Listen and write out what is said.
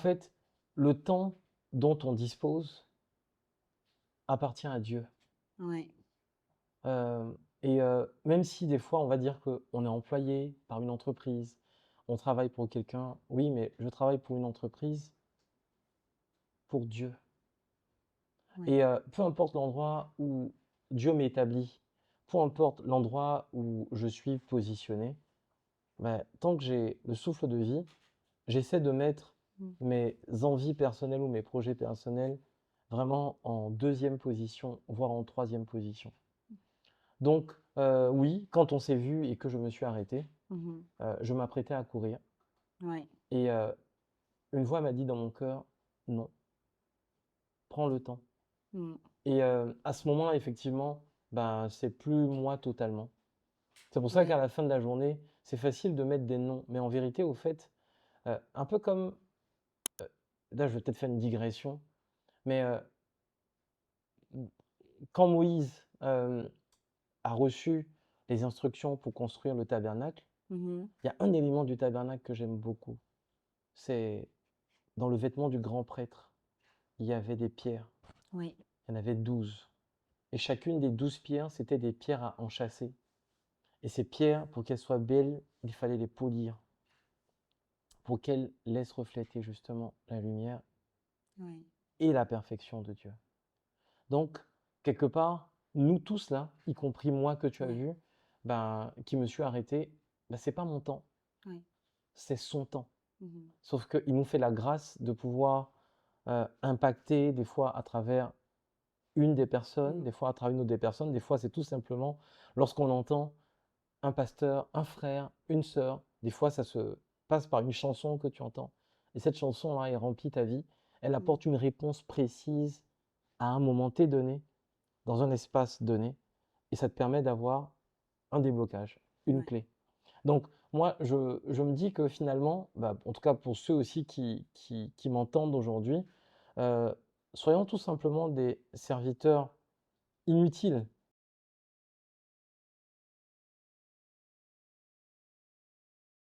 fait, le temps dont on dispose appartient à Dieu. Ouais. Hem Même si des fois on va dire qu'on est employé par une entreprise, on travaille pour quelqu'un, oui, mais je travaille pour une entreprise, pour Dieu. Ouais. Peu importe l'endroit où Dieu m'établit, peu importe l'endroit où je suis positionné, bah, tant que j'ai le souffle de vie, j'essaie de mettre Mmh. mes envies personnelles ou mes projets personnels vraiment en deuxième position, voire en troisième position. Donc, oui, quand on s'est vu et que je me suis arrêté, Mmh. je m'apprêtais à courir Ouais. et une voix m'a dit dans mon cœur: «Non, prends le temps». Mmh. À ce moment-là, effectivement, ben, c'est plus moi totalement. C'est pour ça Ouais. qu'à la fin de la journée, c'est facile de mettre des noms, mais en vérité, au fait, un peu comme, heu, là, je vais peut-être faire une digression, mais mmh, quand Moïse, a reçu les instructions pour construire le tabernacle, Mmh. il y a un élément du tabernacle que j'aime beaucoup. C'est dans le vêtement du grand prêtre, il y avait des pierres. Oui. Il y en avait 12. Et chacune des 12 pierres, c'était des pierres à enchâsser. Et ces pierres, pour qu'elles soient belles, il fallait les polir, pour qu'elles laissent refléter justement la lumière Oui. et la perfection de Dieu. Donc, quelque part, nous tous là, y compris moi que tu as Ouais. vu, ben, qui me suis arrêté, ben, c'est pas mon temps, Oui. c'est son temps. Mmh. Sauf qu'il nous fait la grâce de pouvoir impacter des fois à travers une des personnes, Mmh. des fois à travers une autre des personnes, des fois c'est tout simplement lorsqu'on entend un pasteur, un frère, une sœur, des fois ça se passe par une chanson que tu entends. Et cette chanson-là, elle remplit ta vie, elle Mmh. apporte une réponse précise à un moment T donné, dans un espace donné, et ça te permet d'avoir un déblocage, une Ouais. clé. Donc moi, je me dis que finalement, bah, en tout cas pour ceux aussi qui m'entendent aujourd'hui, heu, soyons tout simplement des serviteurs inutiles.